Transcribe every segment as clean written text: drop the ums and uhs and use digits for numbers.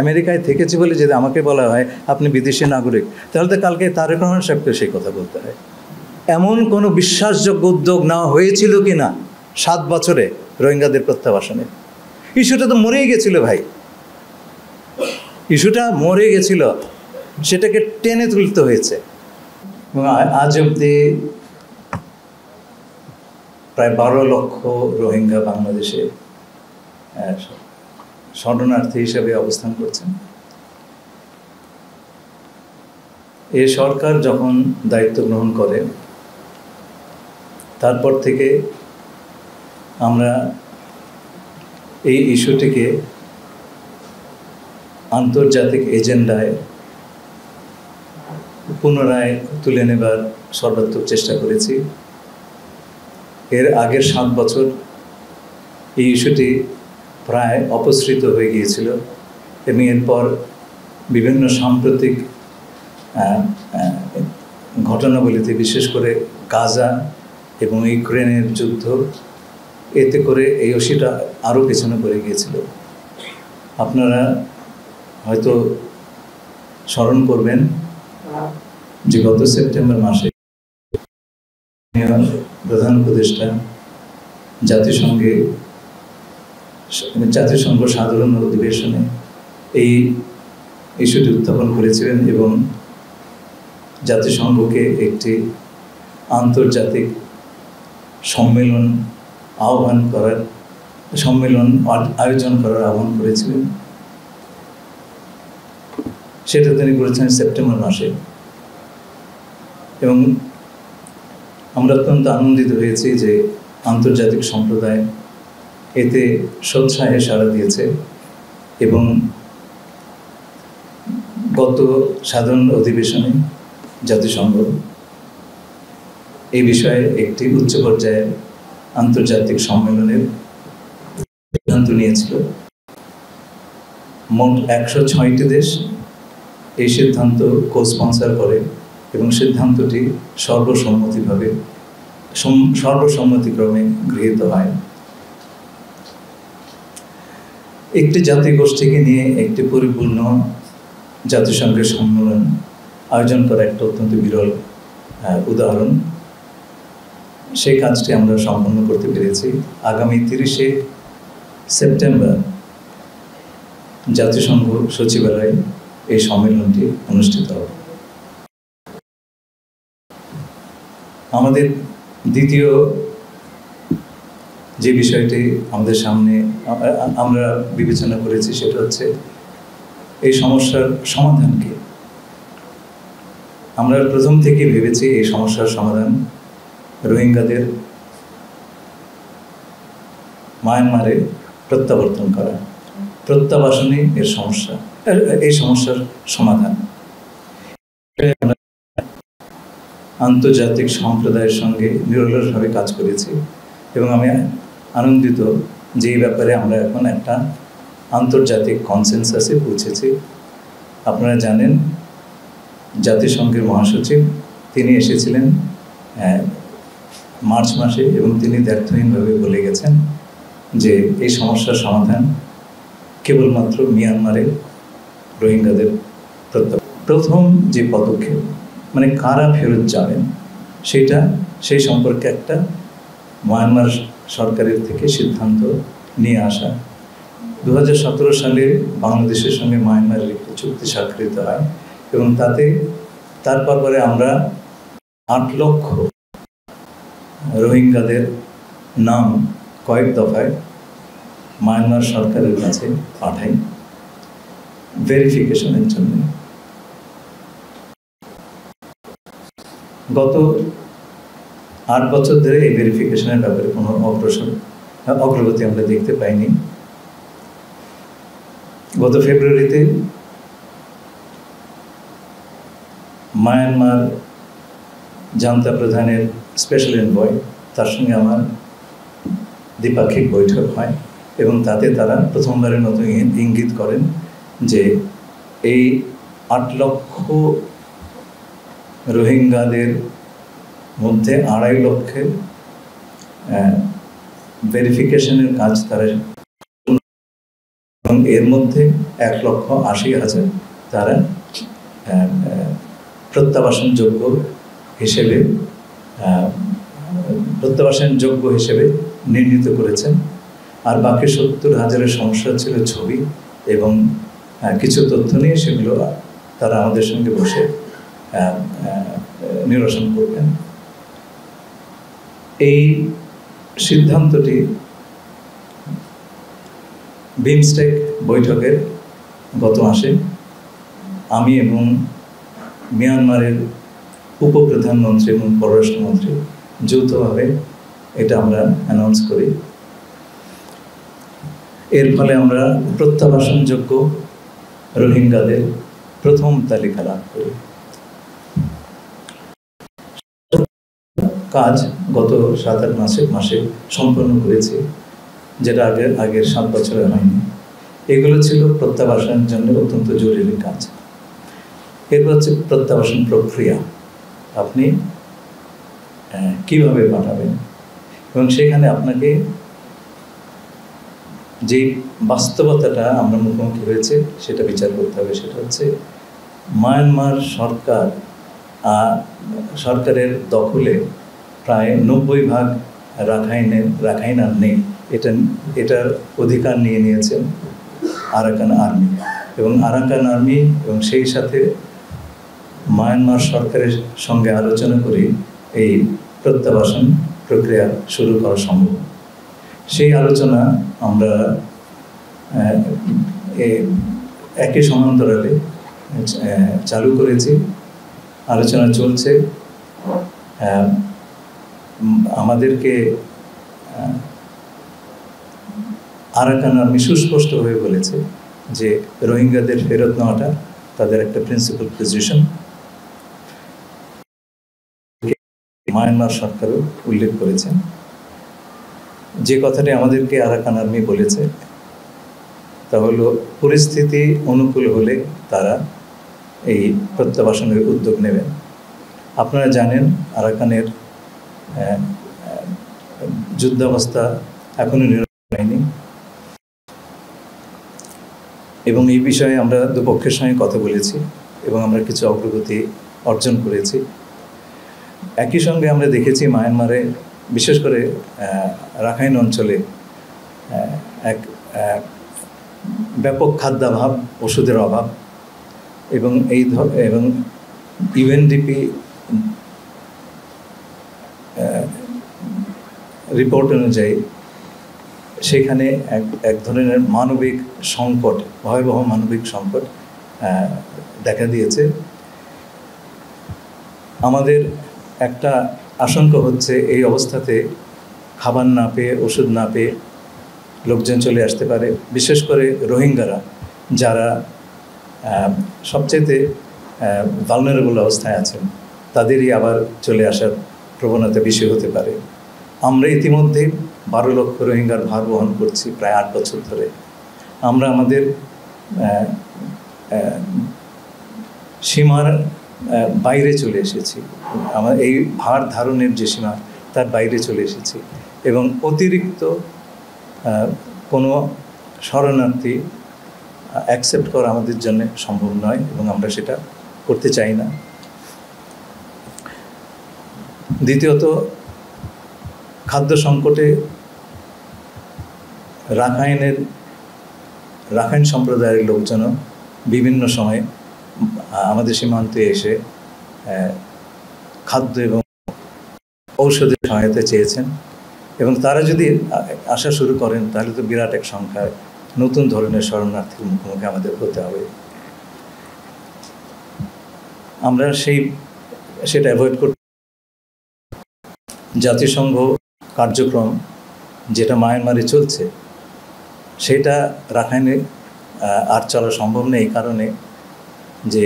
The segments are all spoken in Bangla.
আমেরিকায় থেকেছি বলে যদি আমাকে বলা হয় আপনি বিদেশি নাগরিক, তাহলে তো কালকে তারেক রহমান সাহেবকে সেই কথা বলতে হয়। এমন কোনো বিশ্বাসযোগ্য উদ্যোগ নেওয়া হয়েছিল কি না 7 বছরে রোহিঙ্গাদের প্রত্যাবাসনে? ইস্যুটা তো মরেই গেছিল ভাই, ইস্যুটা মরে গেছিল, সেটাকে টেনে তুলতে হয়েছে। এবং আজ অবধি প্রায় 12 লক্ষ রোহিঙ্গা বাংলাদেশে শরণার্থী হিসেবে অবস্থান করছেন। এই সরকার যখন দায়িত্ব গ্রহণ করে তারপর থেকে আমরা এই ইস্যুটিকে আন্তর্জাতিক এজেন্ডায় পুনরায় তুলে নেবার সর্বাত্মক চেষ্টা করেছি। এর আগের 7 বছর এই ইস্যুটি প্রায় অপসৃত হয়ে গিয়েছিল এবং এরপর বিভিন্ন সাম্প্রতিক ঘটনাবলিতে, বিশেষ করে গাজা এবং ইউক্রেনের যুদ্ধ, এতে করে এই ইস্যুটা আরও পেছনে পড়ে গিয়েছিল। আপনারা হয়তো স্মরণ করবেন যে গত সেপ্টেম্বর মাসে প্রধান উপদেষ্টা জাতিসংঘ সাধারণ অধিবেশনে এই ইস্যুটি উত্থাপন করেছিলেন এবং জাতিসংঘকে একটি আন্তর্জাতিক সম্মেলন আয়োজন করার আহ্বান করেছিলেন। সেটা তিনি করেছেন সেপ্টেম্বর মাসে এবং আমরা অত্যন্ত আনন্দিত হয়েছি যে আন্তর্জাতিক সম্প্রদায় এতে সোৎসাহে সাড়া দিয়েছে এবং গত সাধারণ অধিবেশনে জাতিসংঘ এই বিষয়ে একটি উচ্চ পর্যায়ের আন্তর্জাতিক সম্মেলনের সিদ্ধান্ত নিয়েছিল। মোট 106টি দেশ এই সিদ্ধান্ত কো-স্পন্সর করে এবং সিদ্ধান্তটি সর্বসম্মতিক্রমে গৃহীত হয়। একটি জাতিগোষ্ঠীকে নিয়ে একটি পরিপূর্ণ জাতিসংঘের সম্মেলন আয়োজন করা একটা অত্যন্ত বিরল উদাহরণ। সেই কাজটি আমরা সম্পন্ন করতে পেরেছি। আগামী 30শে সেপ্টেম্বর জাতিসংঘ সচিবালয়ে এই সম্মেলনটি অনুষ্ঠিত হবে। আমাদের দ্বিতীয় যে বিষয়টি আমাদের সামনে আমরা বিবেচনা করেছি সেটা হচ্ছে এই সমস্যার সমাধান কি। আমরা প্রথম থেকে ভেবেছি এই সমস্যার সমাধান রোহিঙ্গাদের মায়ানমারে প্রত্যাবর্তন করা, প্রত্যাবাসনই এই সমস্যার সমাধান। আন্তর্জাতিক সম্প্রদায়ের সঙ্গে নিরলসভাবে কাজ করেছি এবং আমি আনন্দিত যে এই ব্যাপারে আমরা এখন একটা আন্তর্জাতিক কনসেনসাসে পৌঁছেছি। আপনারা জানেন জাতিসংঘের মহাসচিব তিনি এসেছিলেন মার্চ মাসে এবং তিনি দ্ব্যর্থহীনভাবে বলে গেছেন যে এই সমস্যার সমাধান কেবলমাত্র মিয়ানমারের রোহিঙ্গাদের প্রথম যে পদক্ষেপ, মানে কারা ফেরত যাবেন সেই সম্পর্কে একটা মায়ানমার সরকারের থেকে সিদ্ধান্ত নিয়ে আসা। 2017 সালে বাংলাদেশের সঙ্গে মায়ানমারের একটি চুক্তি স্বাক্ষরিত হয় এবং তারপরে আমরা 8 লক্ষ রোহিঙ্গাদের নাম কয়েক দফায় মায়ানমার সরকারের কাছে পাঠাই ভেরিফিকেশনের জন্য। গত 8 বছর ধরে এই ভেরিফিকেশনের ব্যাপারে কোনো অগ্রগতি আমরা দেখতে পাইনি। গত ফেব্রুয়ারিতে মায়ানমার জান্তা প্রধানের স্পেশাল এনভয় তার সঙ্গে আমার দ্বিপাক্ষিক বৈঠক হয় এবং তাতে তারা প্রথমবারের মতো ইঙ্গিত করেন যে এই 8 লক্ষ রোহিঙ্গাদের মধ্যে 2.5 লক্ষের ভেরিফিকেশনের কাজ তারা এবং এর মধ্যে 1,80,000 তারা প্রত্যাবাসনযোগ্য হিসেবে নির্ণীত করেছেন। আর বাকি 70,000-এর সমস্যা ছিল ছবি এবং কিছু তথ্য নিয়ে, সেগুলো তারা আমাদের সঙ্গে বসে নিরসন করবেন। এই সিদ্ধান্তটি বিমস্টেক বৈঠকের গত মাসে আমি এবং মিয়ানমারের উপপ্রধানমন্ত্রী এবং পররাষ্ট্রমন্ত্রী যৌথভাবে এটা আমরা অ্যানাউন্স করি। এর ফলে আমরা প্রত্যাবাসনযোগ্য রোহিঙ্গাদের প্রথম তালিকা লাভ করি। কাজ গত 7-8 মাসে সম্পন্ন করেছি, যেটা আগের 7 বছরে হয়নি। এগুলো ছিল প্রত্যাবাসনের জন্য অত্যন্ত জরুরি কাজ। এরপর হচ্ছে প্রত্যাবাসন প্রক্রিয়া, আপনি কিভাবে পাঠাবেন, এবং সেখানে আপনাকে যে বাস্তবতাটা আমরা মুখোমুখি হয়েছে সেটা বিচার করতে হবে। সেটা হচ্ছে মায়ানমার সরকারের দখলে প্রায় 90% রাখাইন আর্মি এটার অধিকার নিয়ে নিয়েছেন আরাকান আর্মি, এবং আরাকান আর্মি এবং সেই সাথে মায়ানমার সরকারের সঙ্গে আলোচনা করে এই প্রত্যাবাসন প্রক্রিয়া শুরু করা সম্ভব। সেই আলোচনা আমরা একই সমান্তরালে চালু করেছি, আলোচনা চলছে। আমাদেরকে আরাকান আর্মি সুস্পষ্টভাবে বলেছে যে রোহিঙ্গাদের ফেরত নেওয়াটা তাদের একটা প্রিন্সিপাল পজিশন। মায়ানমার সরকারও উল্লেখ করেছেন। যে কথাটি আমাদেরকে আরাকান আর্মি বলেছে তা হলো, পরিস্থিতি অনুকূল হলে তারা এই প্রত্যাবাসনের উদ্যোগ নেবেন। আপনারা জানেন আরাকানের যুদ্ধাবস্থা এখনো নিরসন হয়নি, এবং এই বিষয়ে আমরা দুপক্ষের সঙ্গে কথা বলেছি এবং আমরা কিছু অগ্রগতি অর্জন করেছি। একই সঙ্গে আমরা দেখেছি মায়ানমারে, বিশেষ করে রাখাইন অঞ্চলে এক ব্যাপক খাদ্যাভাব, ওষুধের অভাব, এবং ইউএনডিপি রিপোর্ট অনুযায়ী সেখানে এক ধরনের মানবিক সংকট, ভয়াবহ মানবিক সংকট দেখা দিয়েছে। আমাদের একটা আশঙ্কা হচ্ছে এই অবস্থাতে খাবার না পেয়ে, ওষুধ না পেয়ে লোকজন চলে আসতে পারে, বিশেষ করে রোহিঙ্গারা যারা সবচেয়ে ভালনারেবল অবস্থায় আছেন, তাদেরই আবার চলে আসার প্রবণতা বেশি হতে পারে। আমরা ইতিমধ্যে 12 লক্ষ রোহিঙ্গার ভার বহন করছি প্রায় 8 বছর ধরে। আমরা আমাদের সীমার বাইরে চলে এসেছি, আমার এই ভার ধারণের যে সীমা তার বাইরে চলে এসেছি, এবং অতিরিক্ত কোনো শরণার্থী অ্যাকসেপ্ট করা আমাদের জন্য সম্ভব নয়, এবং আমরা সেটা করতে চাই না। দ্বিতীয়ত, খাদ্য সংকটে রাখাইন সম্প্রদায়ের লোকজনও বিভিন্ন সময়ে আমাদের সীমান্তে এসে খাদ্য এবং ঔষধের সহায়তা চেয়েছেন, এবং তারা যদি আসা শুরু করেন তাহলে তো বিরাট এক সংখ্যায় নতুন ধরনের শরণার্থীর মুখোমুখি আমাদের হতে হবে। আমরা সেটা অ্যাভয়েড করতে জাতিসংঘ কার্যক্রম যেটা মায়ানমারে চলছে সেটা রাখাইনে আর চলা সম্ভব নেই, এই কারণে যে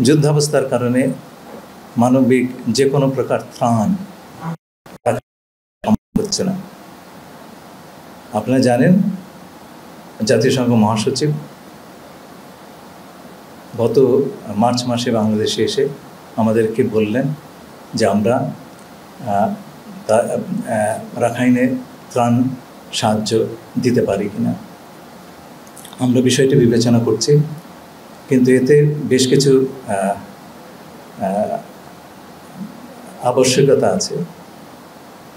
যুদ্ধাবস্থার কারণে মানবিক যে কোনো প্রকার ত্রাণ হচ্ছে না। আপনারা জানেন জাতিসংঘ মহাসচিব গত মার্চ মাসে বাংলাদেশে এসে আমাদেরকে বললেন যে আমরা রাখাইনে ত্রাণ সাহায্য দিতে পারি কিনা। আমরা বিষয়টি বিবেচনা করছি, কিন্তু এতে বেশ কিছু আবশ্যকতা আছে।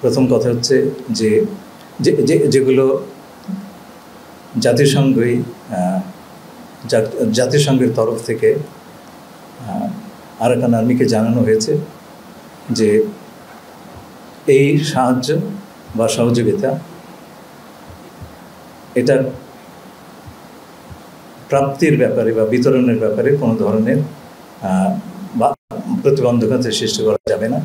প্রথম কথা হচ্ছে যে যেগুলো জাতিসংঘের তরফ থেকে আরাকান আর্মিকে জানানো হয়েছে যে এই সাহায্য বা সহযোগিতা এটা প্রাপ্তির ব্যাপারে বা বিতরণের ব্যাপারে কোনো ধরনের প্রতিবন্ধকতা সৃষ্টি করা যাবে না।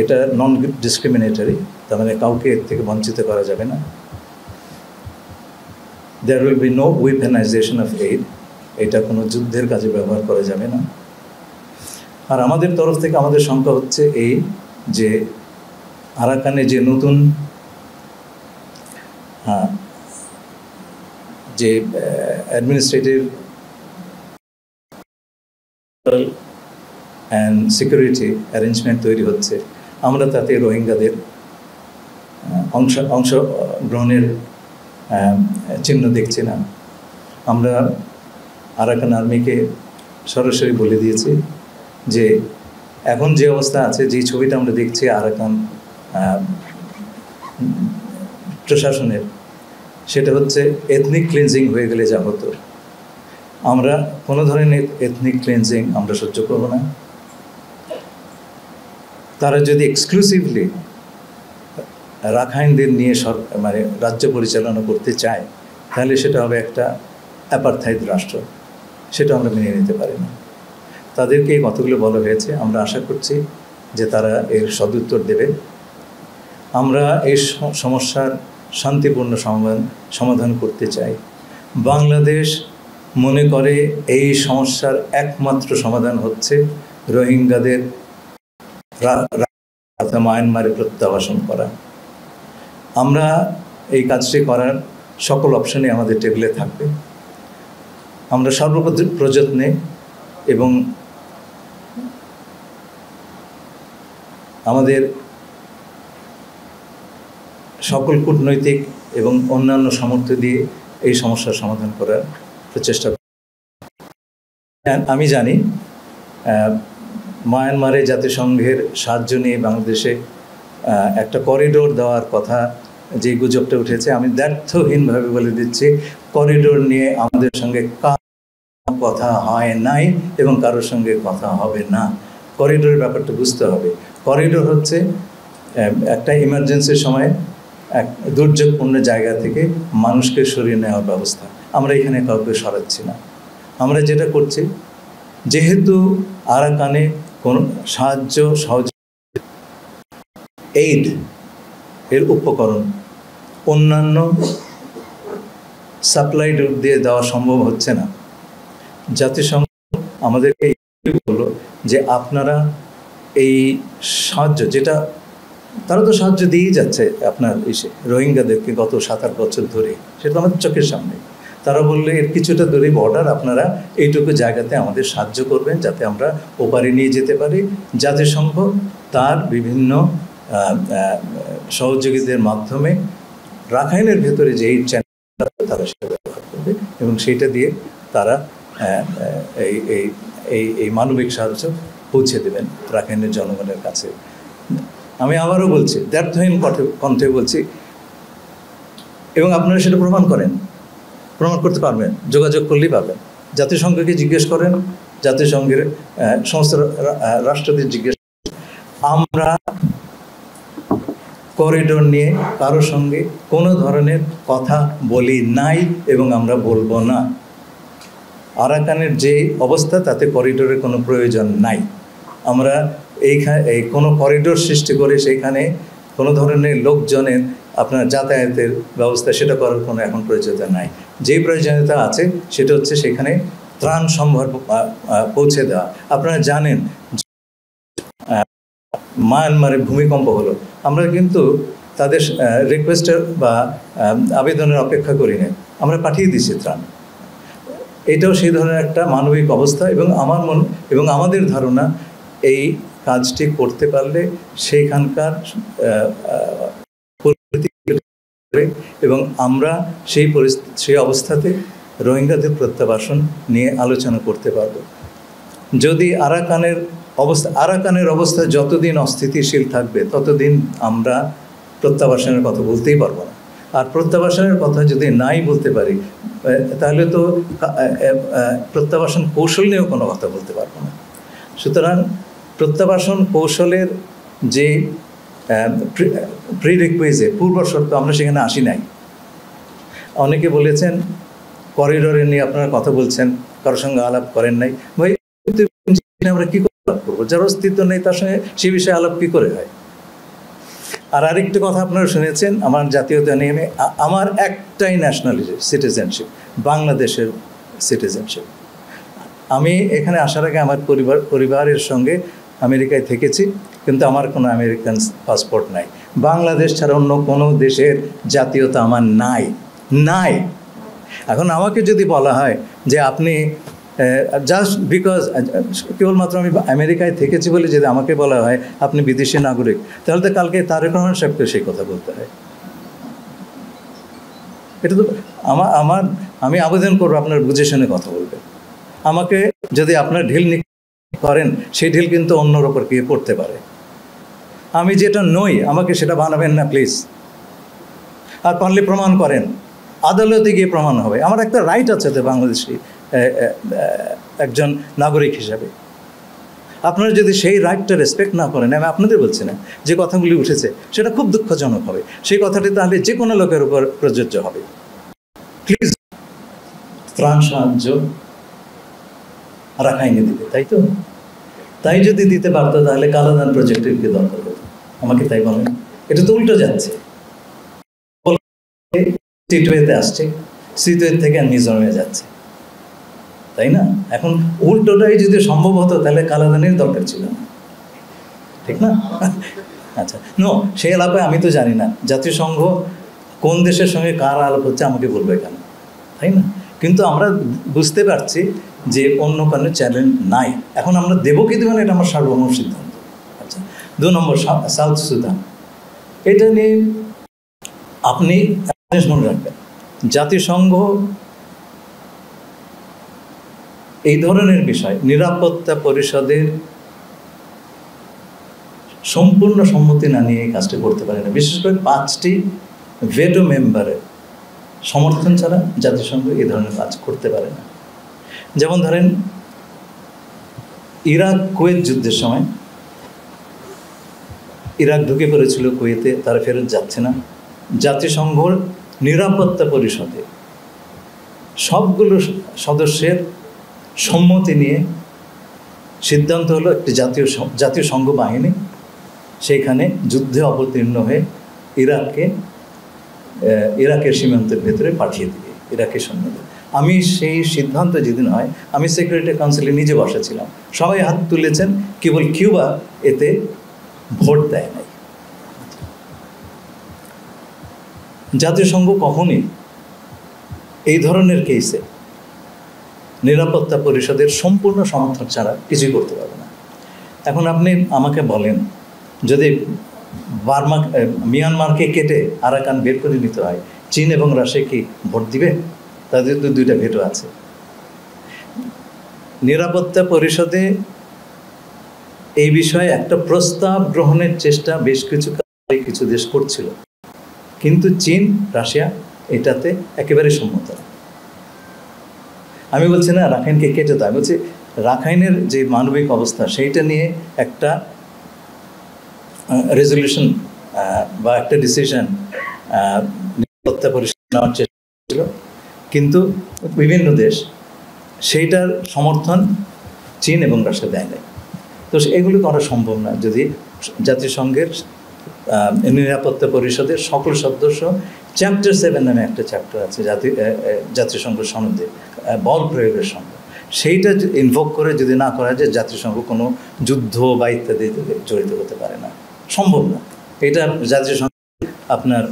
এটা নন ডিসক্রিমিনেটরি, তার মানে কাউকে এর থেকে বঞ্চিত করা যাবে না। There will be no weaponization of aid, এটা কোনো যুদ্ধের কাজে ব্যবহার করা যাবে না। আর আমাদের তরফ থেকে আমাদের শঙ্কা হচ্ছে এই যে আরাকানে যে নতুন যে অ্যাডমিনিস্ট্রেটিভ অ্যান্ড সিকিউরিটি অ্যারেঞ্জমেন্ট তৈরি হচ্ছে, আমরা তাতে রোহিঙ্গাদের অংশগ্রহণের চিহ্ন দেখছি না। আমরা আরাকান আর্মিকে সরাসরি বলে দিয়েছি যে এখন যে অবস্থা আছে, যে ছবিটা আমরা দেখছি আরাকান প্রশাসনের, সেটা হচ্ছে এথনিক ক্লিনজিং হয়ে গেলে যা হতো। আমরা কোনো ধরনের এথনিক ক্লিনজিং আমরা সহ্য করব না। তারা যদি এক্সক্লুসিভলি রাখাইনদের নিয়ে মানে রাজ্য পরিচালনা করতে চায়, তাহলে সেটা হবে একটা অ্যাপারথাইড রাষ্ট্র, সেটা আমরা মেনে নিতে পারি না। তাদেরকে এই কথাগুলো বলা হয়েছে, আমরা আশা করছি যে তারা এর সদুত্তর দেবে। আমরা এই সমস্যার শান্তিপূর্ণ সমাধান করতে চাই। বাংলাদেশ মনে করে এই সমস্যার একমাত্র সমাধান হচ্ছে রোহিঙ্গাদের মায়ানমারে প্রত্যাবাসন করা। আমরা এই কাজটি করার সকল অপশনে আমাদের টেবিলে থাকবে। আমরা সর্বপ্রযত্নে এবং আমাদের সকল কূটনৈতিক এবং অন্যান্য সামর্থ্য দিয়ে এই সমস্যার সমাধান করার প্রচেষ্টা করি। আমি জানি মায়ানমারে জাতিসংঘের সাহায্য নিয়ে বাংলাদেশে একটা করিডোর দেওয়ার কথা যে গুজবটা উঠেছে, আমি দ্ব্যর্থহীনভাবে বলে দিচ্ছি, করিডোর নিয়ে আমাদের সঙ্গে কথা হয় নাই এবং কারোর সঙ্গে কথা হবে না। করিডোরের ব্যাপারটা বুঝতে হবে। করিডোর হচ্ছে একটা ইমার্জেন্সির সময় এক দুর্যোগপূর্ণ জায়গা থেকে মানুষকে সরিয়ে নেওয়ার ব্যবস্থা। আমরা এখানে কাউকে সরাচ্ছি না। আমরা যেটা করছি, যেহেতু আরাকানে কোনো সহযোগিতা এইড এর উপকরণ অন্যান্য সাপ্লাই রুট দিয়ে দেওয়া সম্ভব হচ্ছে না, জাতিসংঘ আমাদেরকে বলল যে আপনারা এই সাহায্য, যেটা তারা তো সাহায্য দিয়েই যাচ্ছে আপনার এসে রোহিঙ্গাদেরকে গত 7-8 বছর ধরে, সেটা আমাদের চোখের সামনে। তারা বললে এর কিছুটা দূরে বর্ডার, আপনারা এইটুকু জায়গাতে আমাদের সাহায্য করবেন যাতে আমরা ওপারে নিয়ে যেতে পারি। জাতিসংঘ তার বিভিন্ন সহযোগীদের মাধ্যমে রাখাইনের ভেতরে যেই চ্যানেল তারা সেটা ব্যবহার করবে এবং সেইটা দিয়ে তারা এই মানবিক সাহায্য পৌঁছে দেবেন রাখাইনের জনগণের কাছে। আমি আবারও বলছি, দ্ব্যর্থহীন কণ্ঠে বলছি, এবং আপনারা সেটা প্রমাণ করতে পারবেন, যোগাযোগ করলেই পাবেন। জাতিসংঘকে জিজ্ঞেস করেন, জাতিসংঘের সমস্ত রাষ্ট্রদের জিজ্ঞেস। আমরা করিডোর নিয়ে কারোর সঙ্গে কোনো ধরনের কথা বলি নাই এবং আমরা বলবো না। আরাকানের যে অবস্থা, তাতে করিডোরের কোনো প্রয়োজন নাই। আমরা এই কোনো করিডোর সৃষ্টি করে সেইখানে কোনো ধরনের লোকজনের আপনার যাতায়াতের ব্যবস্থা সেটা করার কোনো এখন প্রয়োজনীয়তা নাই। যেই প্রয়োজনীয়তা আছে সেটা হচ্ছে সেখানে ত্রাণ সম্ভার পৌঁছে দেওয়া। আপনারা জানেন মায়ানমারে ভূমিকম্প হলো, আমরা কিন্তু তাদের রিকোয়েস্টের বা আবেদনের অপেক্ষা করি না, আমরা পাঠিয়ে দিচ্ছি ত্রাণ। এটাও সেই ধরনের একটা মানবিক অবস্থা এবং আমাদের ধারণা এই কাজটি করতে পারলে সেইখানকার এবং আমরা সেই অবস্থাতে রোহিঙ্গাদের প্রত্যাবাসন নিয়ে আলোচনা করতে পারব। যদি আরাকানের অবস্থা যতদিন অস্থিতিশীল থাকবে ততদিন আমরা প্রত্যাবাসনের কথা বলতেই পারবো না। আর প্রত্যাবাসনের কথা যদি নাই বলতে পারি তাহলে তো প্রত্যাবাসন কৌশল নিয়েও কোনো কথা বলতে পারবো না। সুতরাং প্রত্যাবাসন কৌশলের যে প্রিরিকুইজিট পূর্ব শর্ত আমরা সেখানে আসি নাই। অনেকে বলেছেন করিডোরে নিয়ে আপনারা কথা বলছেন, কারোর সঙ্গে আলাপ করেন নাই। ভাই আমরা কী করে আলাপ করবো? যার অস্তিত্ব নেই তার সঙ্গে সে বিষয়ে আলাপ কী করে হয়? আর আরেকটি কথা আপনারা শুনেছেন, আমার জাতীয়তা নিয়ে আমার একটাই ন্যাশনালিটি সিটিজেনশিপ, বাংলাদেশের সিটিজেনশিপ। আমি এখানে আসার আগে আমার পরিবারের সঙ্গে আমেরিকায় থেকেছি, কিন্তু আমার কোনো আমেরিকান পাসপোর্ট নাই। বাংলাদেশ ছাড়া অন্য কোনো দেশের জাতীয়তা আমার নাই। এখন আমাকে যদি বলা হয় যে আপনি জাস্ট বিকজ কেবলমাত্র আমি আমেরিকায় থেকেছি বলে যদি আমাকে বলা হয় আপনি বিদেশি নাগরিক, তাহলে তো কালকে তারেক রহমান সাহেবকে সেই কথা বলতে হয়। এটা তো আমি আবেদন করবো আপনার বুঝে শুনে কথা বলবেন। আমাকে যদি আপনার ঢিল করেন সেই ঢিল কিন্তু অন্যর ওপর গিয়ে পড়তে পারে। আমি যেটা নই আমাকে সেটা বানাবেন না প্লিজ। আর পারলে প্রমাণ করেন, আদালতে গিয়ে প্রমাণ হবে। আমার একটা রাইট আছে তো বাংলাদেশি একজন নাগরিক হিসাবে। আপনারা যদি সেই রাইটটা রেসপেক্ট না করেন, আমি আপনাদের বলছি না, যে কথাগুলি উঠেছে সেটা খুব দুঃখজনক হবে। সেই কথাটি তাহলে যে কোনো লোকের উপর প্রযোজ্য হবে। প্লিজ ত্রাণ সাহায্য রাখাইনে দিবে, তাই তো? তাই যদি দিতে পারতো তাহলে কালাদান প্রজেক্টের কি দরকার হতো? আমাকে তাই বলেন। এটা তো উল্টো যাচ্ছে। সিটওয়েতে আসছে, সিটওয়ে থেকে মিজোরামে যাচ্ছে, তাই না? এখন উল্টোটাই যদি সম্ভব হতো তাহলে কালাদানের দরকার ছিল না, ঠিক না? আচ্ছা, সেই আলাপে আমি তো জানি না জাতিসংঘ কোন দেশের সঙ্গে কার আলাপ হচ্ছে, আমাকে বলবে কেন, তাই না? কিন্তু আমরা বুঝতে পারছি যে অন্য কোনো চ্যালেঞ্জ নাই। এখন আমরা দেবো কি দেবো না এটা আমার সার্বভৌম সিদ্ধান্ত। আচ্ছা, 2 নম্বর সাউথ সুদান। এটা নিয়ে আপনি মনে রাখবেন, জাতিসংঘ এই ধরনের বিষয় নিরাপত্তা পরিষদের সম্পূর্ণ সম্মতি না নিয়ে এই কাজটা করতে পারে না। বিশেষ করে 5টি ভেটো মেম্বারের সমর্থন ছাড়া জাতিসংঘ এই ধরনের কাজ করতে পারে না। যেমন ধরেন ইরাক কুয়েত যুদ্ধের সময় ইরাক ঢুকে পড়েছিল কুয়েতে, তারা ফেরত যাচ্ছে না। জাতিসংঘর নিরাপত্তা পরিষদে সবগুলো সদস্যের সম্মতি নিয়ে সিদ্ধান্ত হলো একটি জাতীয় সংঘ বাহিনী সেইখানে যুদ্ধে অবতীর্ণ হয়ে ইরাকের সীমান্তের ভেতরে পাঠিয়ে দিবে ইরাকের সৈন্যদের। আমি সেই সিদ্ধান্ত যেদিন হয় আমি সিকিউরিটি কাউন্সিলে নিজে বসেছিলাম, সবাই হাত তুলেছেন, কেবল কিউবা এতে ভোট দেয় নাই। জাতিসংঘ কখনই এই ধরনের কেসে নিরাপত্তা পরিষদের সম্পূর্ণ সমর্থন ছাড়া কিছুই করতে পারবে না। এখন আপনি আমাকে বলেন, যদি মিয়ানমারকে কেটে আরাকান বের করে নিতে হয়, চীন এবং রাশিয়া কি ভোট দিবে? তাদের তো 2টা ভেটো আছে। নিরাপত্তা পরিষদে এই বিষয়ে একটা প্রস্তাব গ্রহণের চেষ্টা বেশ কিছু দেশ করছিল, কিন্তু চীন রাশিয়া এটাতে একেবারে সম্মত না। আমি বলছি না রাখাইনকে কেটে দাও, আমি বলছি রাখাইনের যে মানবিক অবস্থা সেইটা নিয়ে একটা রেজলিউশন বা একটা ডিসিশন নিরাপত্তা পরিষদ নেওয়ার চেষ্টা ছিল, কিন্তু বিভিন্ন দেশ সেইটার সমর্থন চীন এবং রাশিয়া দেয় নাই। তো এগুলো করা সম্ভব না যদি জাতিসংঘের নিরাপত্তা পরিষদের সকল সদস্য চ্যাপ্টার 7 নামে একটা চ্যাপ্টার আছে জাতিসংঘ সনদে বল প্রয়োগের সঙ্গে, সেইটা ইনভোক করে যদি না করা যায় জাতিসংঘ কোনো যুদ্ধ বা ইত্যাদি জড়িত হতে পারে না, সম্ভব না। এটা জাতিসংঘ আপনার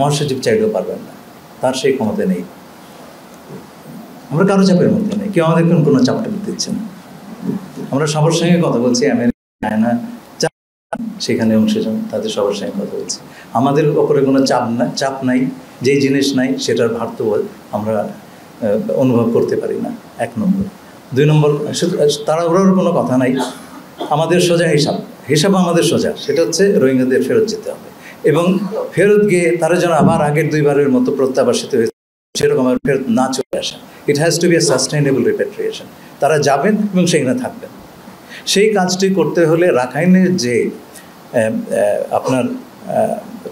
মহাসচিব চাইলেও পারবেন না, তার সেই ক্ষমতা নেই। আমরা কারো চাপের মধ্যে নেই, কেউ আমাদের কোনো চাপটা দিচ্ছে না। আমরা সবার সঙ্গে কথা বলছি, আমেরিকা চায়না সেখানে অংশীজন তাদের সবার সঙ্গে কথা বলছি, আমাদের ওপরে কোনো চাপ নাই। যেই জিনিস নাই সেটার ভারতব আমরা অনুভব করতে পারি না, 1 নম্বর। 2 নম্বর, তাড়াহুড়োর কোনো কথা নাই, আমাদের সোজা হিসাব আমাদের সোজা, সেটা হচ্ছে রোহিঙ্গাদের ফেরত যেতে হবে, এবং ফেরত গিয়ে তারা যেন আবার আগের 2 বারের মতো প্রত্যাবাসিত হয়েছে সেরকম আর ফেরত না চলে আসা। It has to be a sustainable repatriation. তারা যাবেন এবং সেখানে থাকবেন। সেই কাজটি করতে হলে রাখাইনের যে আপনার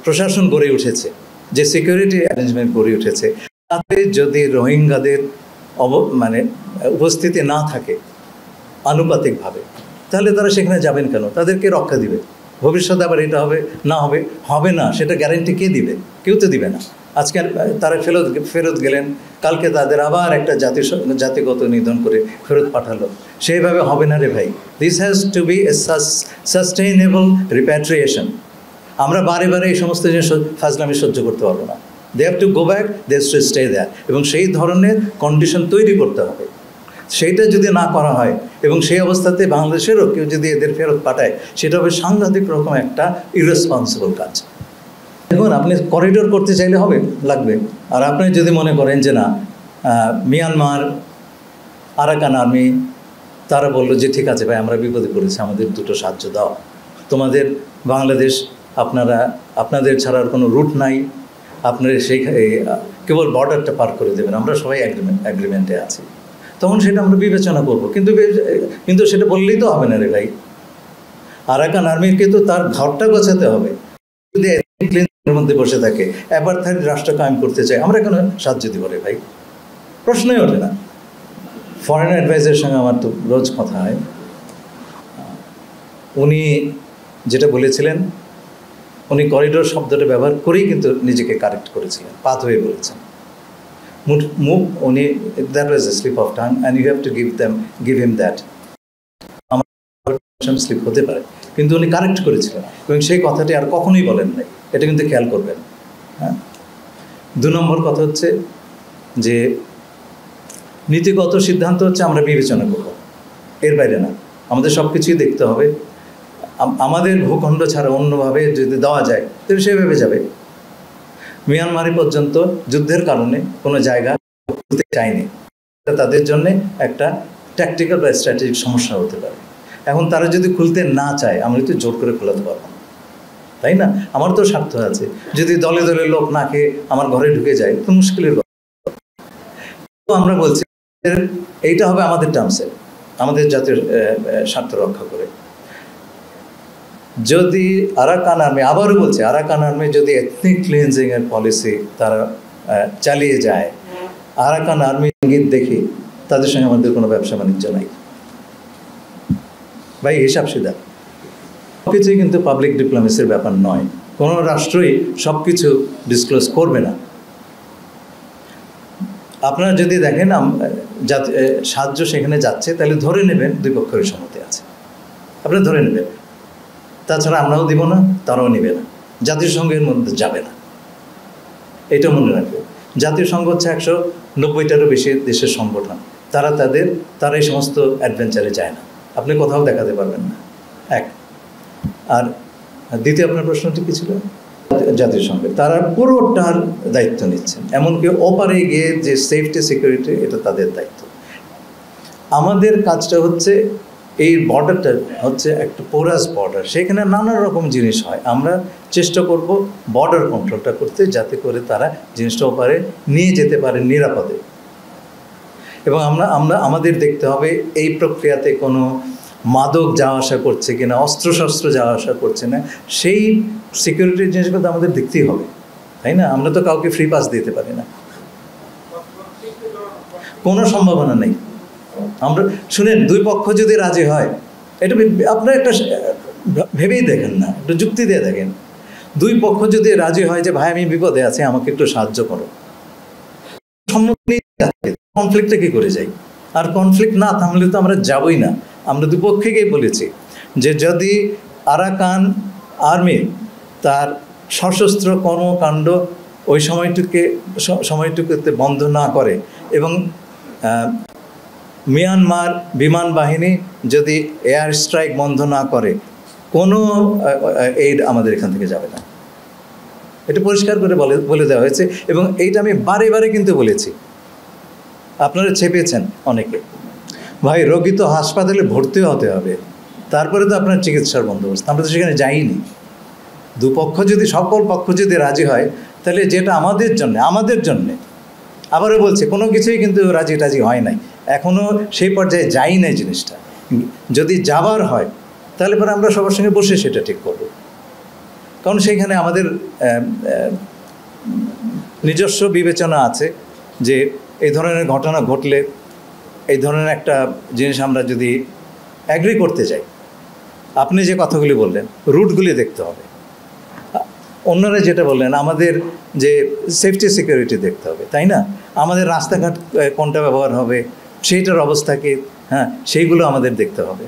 প্রশাসন গড়ে উঠেছে, যে সিকিউরিটি অ্যারেঞ্জমেন্ট গড়ে উঠেছে, তাতে যদি রোহিঙ্গাদের উপস্থিতি না থাকে আনুপাতিকভাবে, তাহলে তারা সেখানে যাবেন কেন? তাদেরকে রক্ষা দিবে। ভবিষ্যতে আবার এটা হবে না সেটা গ্যারেন্টি কে দিবে? কেউ তো দিবে না। আজকে তারা ফেরত গেলেন, কালকে তাদের আবার একটা জাতিগত নিধন করে ফেরত পাঠালো, সেইভাবে হবে না রে ভাই। This has to be a sustainable repatriation. আমরা বারে এই সমস্ত জিনিস ফাজলামি সহ্য করতে পারবো না। They have to go back, they have to stay there, এবং সেই ধরনের কন্ডিশন তৈরি করতে হবে। সেইটা যদি না করা হয় এবং সেই অবস্থাতে বাংলাদেশেরও কেউ যদি এদের ফেরত পাঠায়, সেটা হবে সাংঘাতিক রকম একটা ইরেসপন্সিবল কাজ। দেখুন, আপনি করিডোর করতে চাইলে লাগবে। আর আপনি যদি মনে করেন যে না, মিয়ানমার আরাকান আর্মি তারা বললো যে ঠিক আছে ভাই, আমরা বিপদে পড়েছি, আমাদের দুটো সাহায্য দাও, তোমাদের বাংলাদেশ আপনাদের ছাড়ার কোনো রুট নাই, আপনার কেবল বর্ডারটা পার করে দেবেন, আমরা সবাই অ্যাগ্রিমেন্টে আছি, তখন সেটা আমরা বিবেচনা করবো। কিন্তু সেটা বললেই তো হবে না রে ভাই। আরাকান আর্মিকে তো তার ঘরটা গোছাতে হবে। যদি এর মধ্যে বসে থাকে, অ্যাপারথাইড রাষ্ট্র কায়েম করতে চায়, আমরা কেন সাহায্য দিব রে ভাই? প্রশ্নই ওঠে না। ফরেন অ্যাডভাইজারের সঙ্গে আমার তো রোজ কথা হয়। উনি যেটা বলেছিলেন, উনি করিডোর শব্দটা ব্যবহার করেই কিন্তু নিজেকে কারেক্ট করেছিলেন, পাথওয়ে বলেছেন। উনি that was a slip of tongue, and you have to give him that. আমার স্লিপ হতে পারে, কিন্তু উনি কারেক্ট করেছিলেন, এবং সেই কথাটি আর কখনোই বলেন নাই। এটা কিন্তু খেয়াল করবেন। হ্যাঁ, 2 নম্বর কথা হচ্ছে যে নীতিগত সিদ্ধান্ত হচ্ছে আমরা বিবেচনা করব, এর বাইরে না। আমাদের সব কিছুই দেখতে হবে। আমাদের ভূখণ্ড ছাড়া অন্যভাবে যদি দেওয়া যায় তাহলে সেভাবে যাবে। মিয়ানমারি পর্যন্ত যুদ্ধের কারণে কোনো জায়গা খুলতে চায়নি, তাদের জন্য একটা ট্যাকটিক্যাল বা স্ট্র্যাটেজিক সমস্যা হতে পারে। এখন তারা যদি খুলতে না চায়, আমরা তো জোর করে খোলাতে পারবো না, তাই না? আমার তো স্বার্থ আছে। যদি দলে দলে লোক না খেয়ে আমার ঘরে ঢুকে যায় তো মুশকিলের কথা। তো আমরা বলছি এইটা হবে আমাদের টার্মসে, আমাদের জাতীয় স্বার্থ রক্ষা করে। যদি আরাকান আর্মি, আবারও বলছে, আরাকান আর্মি যদি এথনিক ক্লিনজিংয়ের পলিসি তারা চালিয়ে যায়, আরাকান আর্মি ইঙ্গিত দেখি, তাদের সঙ্গে আমাদের কোনো ব্যবসা বাণিজ্য নাই ভাই। হিসাব সিধা। সব কিছুই কিন্তু পাবলিক ডিপ্লোমেসির ব্যাপার নয়। কোনো রাষ্ট্রই সব কিছু ডিসক্লোজ করবে না। আপনারা যদি দেখেন সাহায্য সেখানে যাচ্ছে, তাহলে ধরে নেবেন 2 পক্ষের সম্মতি আছে, আপনারা ধরে নেবেন। তাছাড়া আমরাও দিব না, তারাও নেবে না, জাতিসংঘের মধ্যে যাবে না। এটা মনে রাখবে। জাতিসংঘ হচ্ছে 190টারও বেশি দেশের সংগঠন। তারা এই সমস্ত অ্যাডভেঞ্চারে যায় না, আপনি কোথাও দেখাতে পারবেন না। আর দ্বিতীয় আপনার প্রশ্নটি কী ছিল? জাতিসংঘে তারা পুরোটার দায়িত্ব নিচ্ছেন, এমনকি ওপারে গিয়ে যে সেফটি সিকিউরিটি, এটা তাদের দায়িত্ব। আমাদের কাজটা হচ্ছে, এই বর্ডারটা হচ্ছে একটা পোরাস বর্ডার, সেখানে নানা রকম জিনিস হয়। আমরা চেষ্টা করব বর্ডার কন্ট্রোলটা করতে, যাতে করে তারা জিনিসটা ওপারে নিয়ে যেতে পারে নিরাপদে। এবং আমাদের দেখতে হবে এই প্রক্রিয়াতে কোনো মাদক যাওয়া আসা করছে কিনা, অস্ত্রশস্ত্র যাওয়া আসা করছে না, সেই সিকিউরিটির জিনিসগুলো তো আমাদের দেখতেই হবে, তাই না? আমরা তো কাউকে ফ্রি পাস দিতে পারি না, কোনো সম্ভাবনা নেই। আমরা শুনেন, 2 পক্ষ যদি রাজি হয়, এটা আপনারা একটা ভেবেই দেখেন না, একটু যুক্তি দিয়ে দেখেন। 2 পক্ষ যদি রাজি হয় যে ভাই আমি বিপদে আছি, আমাকে একটু সাহায্য করো, সম্মতি, কনফ্লিক্টটা কি করে যাই? আর কনফ্লিক্ট না থামলে তো আমরা যাবই না। আমরা 2 পক্ষকেই বলেছি যে যদি আরাকান আর্মি তার সশস্ত্র কর্মকাণ্ড ওই সময়টুকুতে বন্ধ না করে, এবং মিয়ানমার বিমান বাহিনী যদি এয়ার স্ট্রাইক বন্ধ না করে, কোনো এইড আমাদের এখান থেকে যাবে না। এটা পরিষ্কার করে বলে দেওয়া হয়েছে, এবং এইটা আমি বারে বারে কিন্তু বলেছি, আপনারা চেপেছেন অনেকে। ভাই, রোগী তো হাসপাতালে ভর্তিও হতে হবে, তারপরে তো আপনার চিকিৎসার বন্দোবস্ত। আমরা তো সেখানে যাইনি। দুপক্ষ যদি, সকল পক্ষ যদি রাজি হয়, তাহলে যেটা আমাদের জন্যে আবারও বলছে, কোনো কিছুই কিন্তু রাজি হয় নাই, এখনও সেই পর্যায়ে যাই নাই জিনিসটা। যদি যাবার হয় তাহলে পরে আমরা সবার সঙ্গে বসে সেটা ঠিক করব, কারণ সেইখানে আমাদের নিজস্ব বিবেচনা আছে যে এই ধরনের ঘটনা ঘটলে, এই ধরনের একটা জিনিস আমরা যদি অ্যাগ্রি করতে যাই, আপনি যে কথাগুলি বললেন, রুটগুলি দেখতে হবে। অন্যরা যেটা বললেন, আমাদের যে সেফটি সিকিউরিটি দেখতে হবে, তাই না? আমাদের রাস্তাঘাট কোনটা ব্যবহার হবে, সেইটার অবস্থাকে, হ্যাঁ, সেইগুলো আমাদের দেখতে হবে।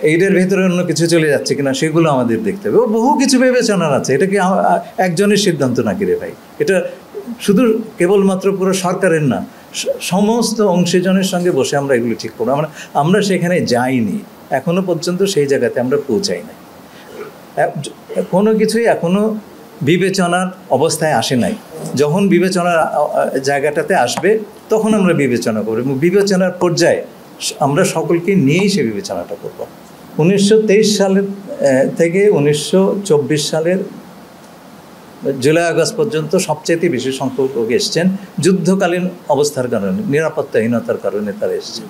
এইটার ভেতরে অন্য কিছু চলে যাচ্ছে কিনা সেগুলো আমাদের দেখতে হবে। বহু কিছু বিবেচনার আছে। এটা কি একজনের সিদ্ধান্ত নাকি রে ভাই? এটা শুধু কেবলমাত্র পুরো সরকারের না, সমস্ত অংশীজনের সঙ্গে বসে আমরা এগুলো ঠিক করবো। আমরা সেখানে যাইনি, এখনো পর্যন্ত সেই জায়গাতে আমরা পৌঁছাই নাই। কোনো কিছুই এখনো বিবেচনার অবস্থায় আসে নাই। যখন বিবেচনার জায়গাটাতে আসবে তখন আমরা বিবেচনা করব, এবং বিবেচনার পর্যায়ে আমরা সকলকে নিয়েই সে বিবেচনাটা করব। 1923 সালের থেকে 1924 সালের জুলাই আগস্ট পর্যন্ত সবচেয়ে বেশি সংখ্যক লোক এসছেন যুদ্ধকালীন অবস্থার কারণে, নিরাপত্তাহীনতার কারণে তারা এসছেন।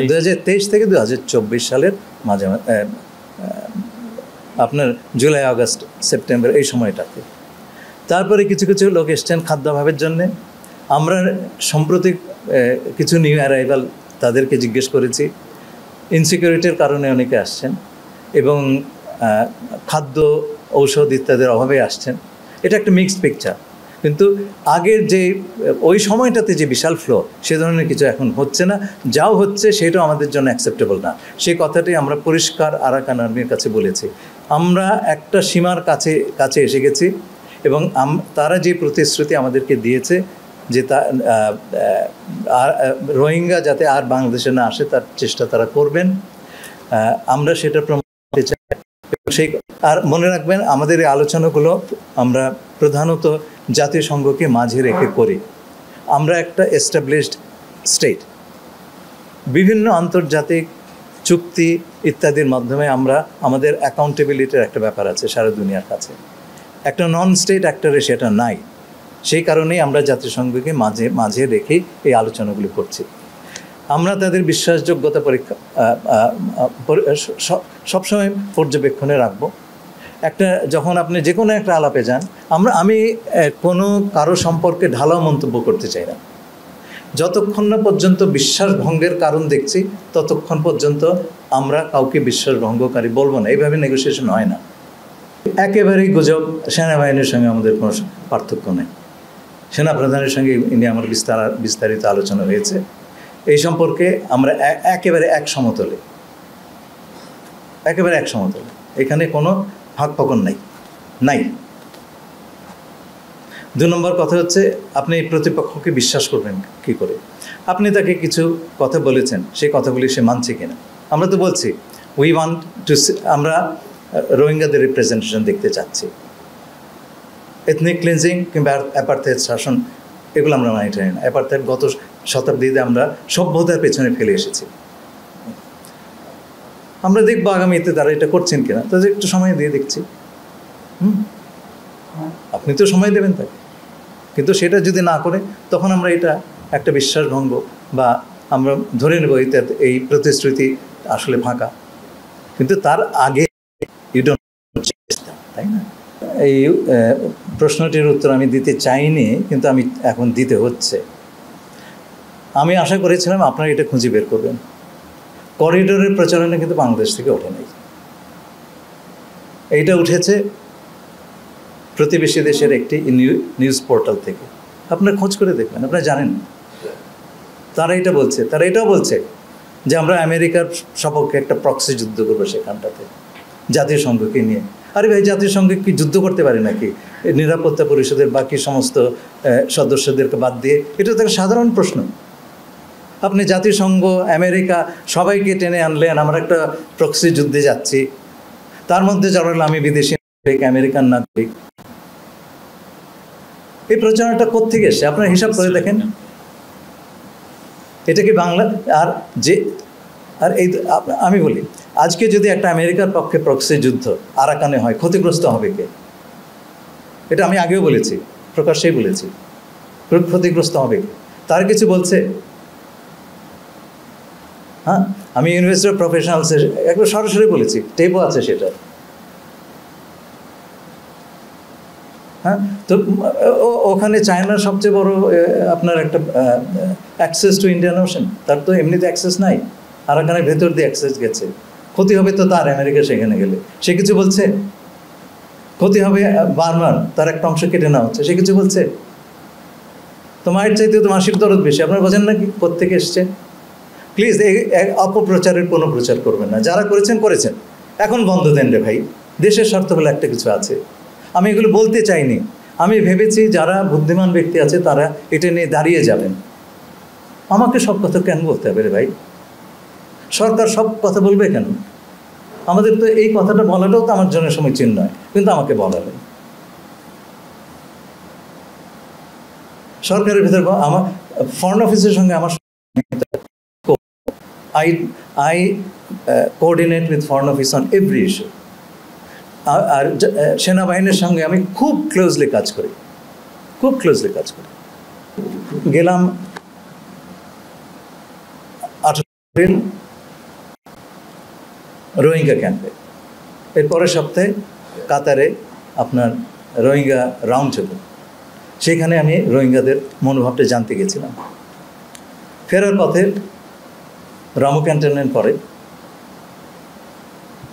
2023 থেকে 2024 সালের মাঝে আপনার জুলাই আগস্ট সেপ্টেম্বর এই সময়টাতে। তারপরে কিছু কিছু লোক এসছেন খাদ্যাভাবের জন্যে। আমরা সম্প্রতি কিছু নিউ অ্যারাইভাল তাদেরকে জিজ্ঞেস করেছি, ইনসিকিউরিটির কারণে অনেকে আসছেন, এবং খাদ্য ঔষধ ইত্যাদির অভাবে আসছেন। এটা একটা মিক্সড পিকচার। কিন্তু আগের যে ওই সময়টাতে যে বিশাল ফ্লো, সে ধরনের কিছু এখন হচ্ছে না। যাও হচ্ছে সেটাও আমাদের জন্য অ্যাকসেপ্টেবল না। সেই কথাটি আমরা পরিষ্কার আরাকান আর্মির কাছে বলেছি। আমরা একটা সীমার কাছে এসে গেছি, এবং তারা যে প্রতিশ্রুতি আমাদেরকে দিয়েছে যে রোহিঙ্গা যাতে আর বাংলাদেশে না আসে তার চেষ্টা তারা করবেন, আমরা সেটা প্রমাণ করতে চাই। সেই আর মনে রাখবেন, আমাদের এই আলোচনাগুলো আমরা প্রধানত জাতিসংঘকে মাঝে রেখে করি। আমরা একটা এস্টাবলিশড স্টেট, বিভিন্ন আন্তর্জাতিক চুক্তি ইত্যাদির মাধ্যমে আমরা আমাদের অ্যাকাউন্টেবিলিটির একটা ব্যাপার আছে সারা দুনিয়ার কাছে। একটা নন স্টেট অ্যাক্টরে সেটা নাই। সেই কারণেই আমরা জাতিসংঘকে মাঝে রেখেই এই আলোচনাগুলি করছি। আমরা তাদের বিশ্বাসযোগ্যতা পরীক্ষা সবসময় পর্যবেক্ষণে রাখব। যখন আপনি যে কোনো একটা আলাপে যান, আমি কোনো কারো সম্পর্কে ঢালাও মন্তব্য করতে চাই না। যতক্ষণ না পর্যন্ত বিশ্বাসভঙ্গের কারণ দেখছি, ততক্ষণ পর্যন্ত আমরা কাউকে বিশ্বাসভঙ্গকারী বলবো না। এইভাবে নেগোসিয়েশন হয় না। একেবারেই গুজব। সেনাবাহিনীর সঙ্গে আমাদের কোনো পার্থক্য নেই। সেনাপ্রধানের সঙ্গে নিয়ে আমার বিস্তারিত আলোচনা হয়েছে। এই সম্পর্কে আমরা একেবারে এক সমতলে। এখানে কোনো ভাগ ফকন নাই। 2 নম্বর কথা হচ্ছে, আপনি প্রতিপক্ষকে বিশ্বাস করবেন কি করে? আপনি তাকে কিছু কথা বলেছেন, সেই কথাগুলি সে মানছে কিনা। আমরা তো বলছি আমরা রোহিঙ্গাদের রিপ্রেজেন্টেশন দেখতে চাচ্ছি। এথনিক ক্লিনজিং কিংবা অ্যাপার্থাইড শাসন, এগুলো আমরা মানি টানি না। অ্যাপার্থাইড গত শতাব্দীতে আমরা সভ্যতার পেছনে ফেলে এসেছি। আমরা দেখবো আগামীতে তারা এটা করছেন কিনা, তাদের একটু সময় দিয়ে দেখছি। আপনি তো সময় দেবেন তাকে, কিন্তু সেটা যদি না করে, তখন আমরা এটা একটা বিশ্বাসভঙ্গ, বা আমরা ধরে নেব এই প্রতিশ্রুতি আসলে ফাঁকা। কিন্তু তার আগে তাই না? এই প্রশ্নটির উত্তর আমি দিতে চাইনি, কিন্তু আমি এখন দিতে হচ্ছে। আমি আশা করেছিলাম আপনারা এটা খুঁজে বের করবেন। করিডোরের প্রচারণা কিন্তু বাংলাদেশ থেকে ওঠে নাই। এইটা উঠেছে প্রতিবেশী দেশের একটি নিউজ পোর্টাল থেকে। আপনারা খোঁজ করে দেখবেন, আপনারা জানেন। তারা এটাও বলছে যে আমরা আমেরিকার সপক্ষে একটা প্রক্সি যুদ্ধ করবো সেখানটাতে, জাতিসংঘকে নিয়ে। আরে ভাই, জাতিসংঘ কি যুদ্ধ করতে পারে নাকি নিরাপত্তা পরিষদের বাকি সমস্ত সদস্যদেরকে বাদ দিয়ে? এটা তো একটা সাধারণ প্রশ্ন। আপনি জাতিসংঘ, আমেরিকা সবাইকে টেনে আনলেন, আমরা একটা প্রক্সি যুদ্ধে যাচ্ছি, তার মধ্যে জড়ালো আমি বিদেশি আমেরিকান নাগরিক, এই প্রচারণাটা কোত্থেকে এসছে আপনারা হিসাব করে দেখেন। এটা কি বাংলা? আর এই আমি বলি, আজকে যদি একটা আমেরিকার পক্ষে প্রক্সি যুদ্ধ আরাকানে হয়, ক্ষতিগ্রস্ত হবে কে? এটা আমি আগেও বলেছি, প্রকাশ্যেই বলেছি, ক্ষতিগ্রস্ত হবে কে? তার কিছু বলছে? হ্যাঁ, আমি ইউনিভার্সিটি অফ প্রফেশনালসের একবার সরাসরি বলেছি, টেপও আছে সেটা। হ্যাঁ, তো ওখানে চায়নার সবচেয়ে বড় আপনার একটা অ্যাক্সেস টু ইন্ডিয়ান ওশান, তার তো এমনিতে অ্যাক্সেস নাই, আরাকানের ভেতর দিয়ে অ্যাক্সেস গেছে। ক্ষতি হবে তো তার আমেরিকা সেখানে গেলে, সে কিছু বলছে? ক্ষতি হবে বার্মার, তার একটা অংশ কেটে নেওয়া হচ্ছে, সে কিছু বলছে? তো মায়ের চাইতে তো মাসির দরদ বেশি, আপনারা বোঝেন না কি কোত্থেকে এসছে? প্লিজ এই অপপ্রচারের কোনো প্রচার করবেন না, যারা করেছেন করেছেন, এখন বন্ধ দেন রে ভাই, দেশের স্বার্থ বলে একটা কিছু আছে। আমি এগুলো বলতে চাইনি, আমি ভেবেছি যারা বুদ্ধিমান ব্যক্তি আছে তারা এটা নিয়ে দাঁড়িয়ে যাবেন। আমাকে সব কথা কেন বলতে হবে রে ভাই? সরকার সব কথা বলবে কেন? আমাদের তো এই কথাটা বলাটাও তো আমার জন্য সমীচীন নয়, কিন্তু আমাকে বলালেন। সরকারের ভিতরে আমার ফরেন অফিসের সঙ্গে আমার I coordinate with foreign office on every issue. আর সেনাবাহিনীর সঙ্গে আমি খুব ক্লোজলি কাজ করি, খুব ক্লোজলি কাজ করি। গেলাম 18 এপ্রিল রোহিঙ্গা ক্যাম্পে, এর পরের সপ্তাহে কাতারে আপনার রোহিঙ্গা রাউন্ড টেবল, সেখানে আমি রোহিঙ্গাদের মনোভাবটা জানতে গেছিলাম। ফেরার পথে রামু ক্যান্টনমেন্ট পরে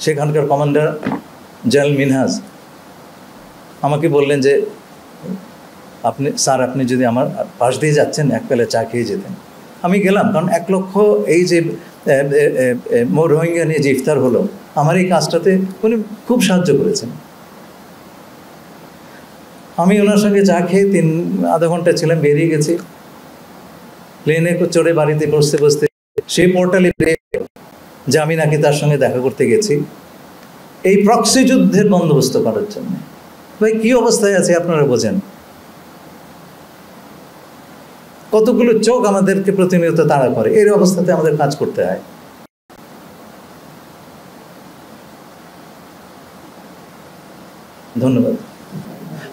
সেখানকার কমান্ডার জেনারেল মিনহাজ আমাকে বললেন যে আপনি যদি আমার পাশ দিয়ে যাচ্ছেন এক বেলা চা খেয়ে যেতেন। আমি গেলাম, কারণ 1 লক্ষ এই যে রোহিঙ্গা নিয়ে যে ইফতার হলো, আমার এই কাজটাতে উনি খুব সাহায্য করেছেন। আমি ওনার সঙ্গে চা খেয়ে আধা ঘন্টা ছিলাম, বেরিয়ে গেছি। প্লেনে চড়ে বাড়িতে বসতে বসতে সেই পোর্টালে যে আমি নাকি তার সঙ্গে দেখা করতে গেছি এই প্রক্সি যুদ্ধের বন্দোবস্ত করার জন্য। ভাই কি অবস্থায় আছে আপনারা বোঝেন? কতগুলো চোখ আমাদেরকে প্রতিনিয়ত তাড়া করে, এই অবস্থাতে আমাদের কাজ করতে হয়। ধন্যবাদ।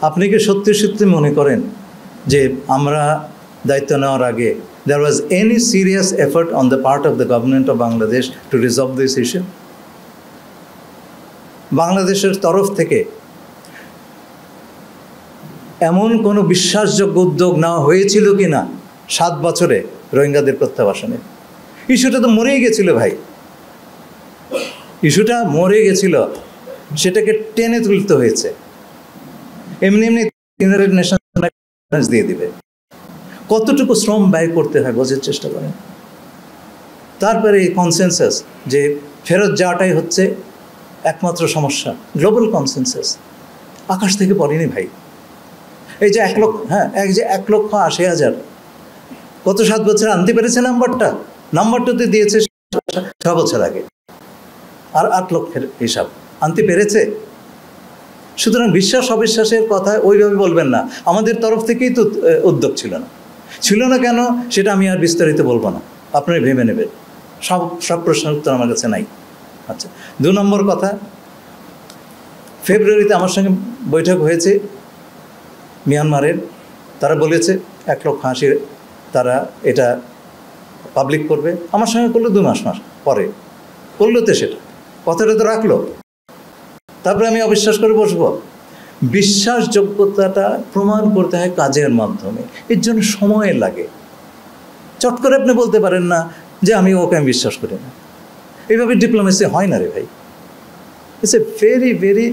আপনি কি সত্যি সত্যি মনে করেন যে আমরা দায়িত্ব নেওয়ার আগে there was any serious effort on the part of the government of Bangladesh to resolve this issue? বাংলাদেশের তরফ থেকে এমন কোনো বিশ্বাসযোগ্য উদ্যোগ নেওয়া হয়েছিল কি না 7 বছরে রোহিঙ্গাদের প্রত্যাবাসনে? ইস্যুটা তো মরেই গেছিল ভাই, ইস্যুটা মরে গেছিল, সেটাকে টেনে তুলতে হয়েছে। এমনি এমনি ইউনাইটেড নেশনস দিয়ে দিবে? কতটুকু শ্রম ব্যয় করতে হয় বোঝার চেষ্টা করেন। তারপরে এই কনসেনসাস যে ফেরত যাওয়াটাই হচ্ছে একমাত্র সমস্যা, গ্লোবাল কনসেনসাস আকাশ থেকে পড়েনি ভাই। এই যে 1 লক্ষ, হ্যাঁ, 1,80,000 গত 7 বছরে আনতে পেরেছে নাম্বারটা তো দিয়েছে 6 বছর আগে, আর 8 লক্ষের হিসাব আনতে পেরেছে। সুতরাং বিশ্বাস অবিশ্বাসের কথা ওইভাবে বলবেন না। আমাদের তরফ থেকেই তো উদ্যোগ ছিল না কেন সেটা আমি আর বিস্তারিত বলবো না, আপনারা ভেবে নেবেন। সব প্রশ্নের উত্তর আমার কাছে নাই। আচ্ছা, 2 নম্বর কথা, ফেব্রুয়ারিতে আমার সঙ্গে বৈঠক হয়েছে মিয়ানমারের, তারা বলেছে 1,80,000 তারা এটা পাবলিক করবে। আমার সঙ্গে করলো 2 মাস পরে করলো, তো সেটা কথাটা তো রাখলো। তারপরে আমি অবিশ্বাস করে বসবো? বিশ্বাসযোগ্যতাটা প্রমাণ করতে হয় কাজের মাধ্যমে, এর জন্য সময় লাগে। চট করে আপনি বলতে পারেন না যে আমি ওকে আমি বিশ্বাস করি না। এইভাবে ডিপ্লোমেসি হয় না রে ভাই। It's a very very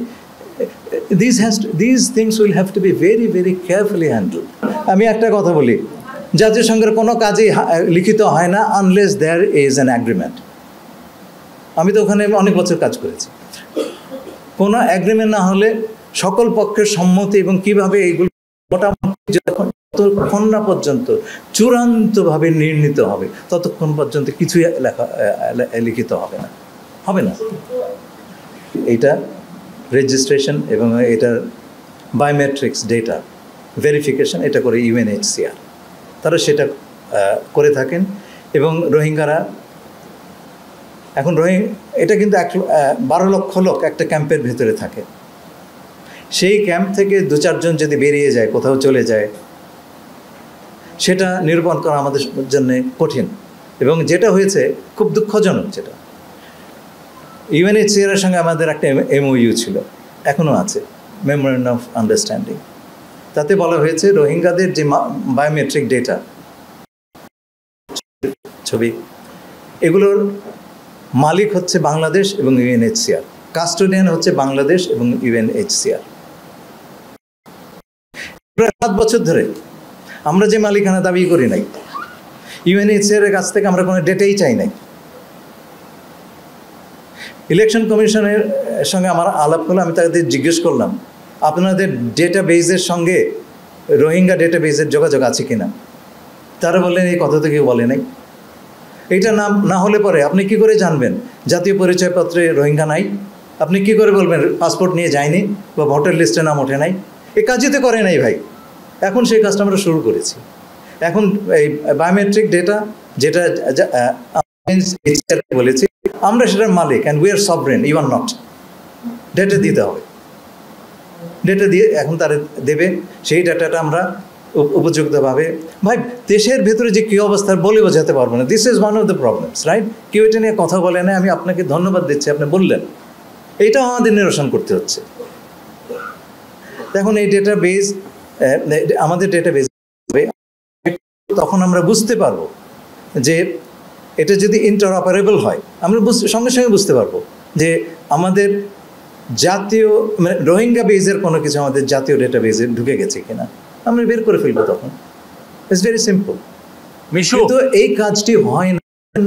these things will have to be very very carefully handled. আমি একটা কথা বলি, জাতিসংঘের কোনো কাজই লিখিত হয় না unless there is an agreement. আমি তো ওখানে অনেক বছর কাজ করেছি। কোনো অ্যাগ্রিমেন্ট না হলে সকল পক্ষের সম্মতি এবং কীভাবে এইগুলো মোটামুটি যতক্ষণ না পর্যন্ত চূড়ান্তভাবে নির্ণীত হবে ততক্ষণ পর্যন্ত কিছুই লিখিত হবে না। এইটা রেজিস্ট্রেশন এবং এটার বায়োমেট্রিক্স ডেটা ভেরিফিকেশন এটা করে ইউএনএইচসিআর, তারা সেটা করে থাকেন। এবং রোহিঙ্গারা এখন এটা কিন্তু 12 লক্ষ লোক একটা ক্যাম্পের ভেতরে থাকে। সেই ক্যাম্প থেকে 2-4 জন যদি বেরিয়ে যায়, কোথাও চলে যায়, সেটা নিরূপণ করা আমাদের জন্য কঠিন। এবং যেটা হয়েছে খুব দুঃখজনক, যেটা ইউএনএইচসিআর এর সঙ্গে আমাদের একটা এমওইউ ছিল, এখনও আছে, মেমোরেন্ডাম অফ আন্ডারস্ট্যান্ডিং। তাতে বলা হয়েছে রোহিঙ্গাদের যে বায়োমেট্রিক ডেটা, ছবি, এগুলোর মালিক হচ্ছে বাংলাদেশ এবং ইউএনএইচসিআর, কাস্টোডিয়ান হচ্ছে বাংলাদেশ এবং ইউএনএইচসিআর। প্রায় 7 বছর ধরে আমরা যে মালিকানা দাবি করি নাই, ইউএনএইচসিআর এর কাছ থেকে আমরা কোনো ডেটাই চাই নাই। ইলেকশন কমিশনের সঙ্গে আমার আলাপ হলো, আমি তাদের জিজ্ঞেস করলাম আপনাদের ডেটাবেজের সঙ্গে রোহিঙ্গা ডেটাবেজের যোগাযোগ আছে কিনা। তারা বললেন এই কথা তো কেউ বলে নাই। এইটা না হলে পরে আপনি কি করে জানবেন জাতীয় পরিচয়পত্রে রোহিঙ্গা নাই? আপনি কি করে বলবেন পাসপোর্ট নিয়ে যায়নি বা ভোটার লিস্টে নাম ওঠে নাই? এই কাজই তো করে নাই ভাই। এখন সেই কাজটা আমরা শুরু করেছি। এখন এই বায়োমেট্রিক ডেটা যেটা বলেছি আমরা, সেটার মালিক, and we are sovereign, you are not. Data দিতে হবে, ডেটা দিয়ে এখন তারা দেবে, সেই ডেটাটা আমরা উপযুক্তভাবে, ভাই দেশের ভেতরে যে কী অবস্থা বলে বোঝাতে পারবো না। This is one of the problems, right? কেউ এটা নিয়ে কথা বলে না। আমি আপনাকে ধন্যবাদ দিচ্ছি, আপনি বললেন, এইটাও আমাদের নিরসন করতে হচ্ছে। এখন এই ডেটাবেজ, আমাদের ডেটাবেজ, তখন আমরা বুঝতে পারবো যে এটা যদি ইন্টারঅপারেবল হয়, আমরা সঙ্গে সঙ্গে বুঝতে পারবো যে আমাদের জাতীয়, মানে রোহিঙ্গা বেজের কোনো কিছু আমাদের জাতীয় ডেটাবেজে ঢুকে গেছে কিনা আমরা বের করে ফেলবো। তখন ইটস ভেরি সিম্পল। কিন্তু এই কাজটি হয়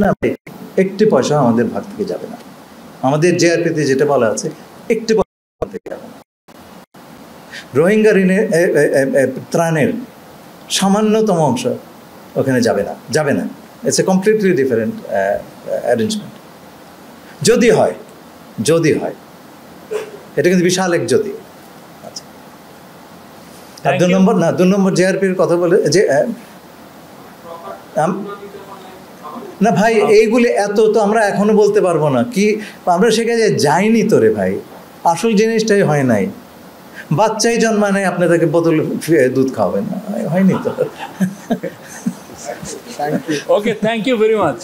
না, একটি পয়সা আমাদের ভাগ থেকে যাবে না। আমাদের জেআরপিতে যেটা বলা আছে, একটি পয়সা থেকে যাবে না। রোহিঙ্গা ঋণের ত্রাণের সামান্যতম অংশ ওখানে যাবে না। It's a completely different arrangement. যদি হয়, এটা কিন্তু বিশাল এক যদি। আচ্ছা, আর 2 নম্বর জেআরপির কথা বলে যে না ভাই, এইগুলি এত তো আমরা এখনো বলতে পারবো না। কি আমরা সেখানে যাইনি তো রে ভাই, আসল জিনিসটাই হয় নাই। বাচ্চাই জন্মায় নাই, আপনি তাকে বোতল দুধ খাওয়াবেন না, হয়নি তো। Okay, thank you very much.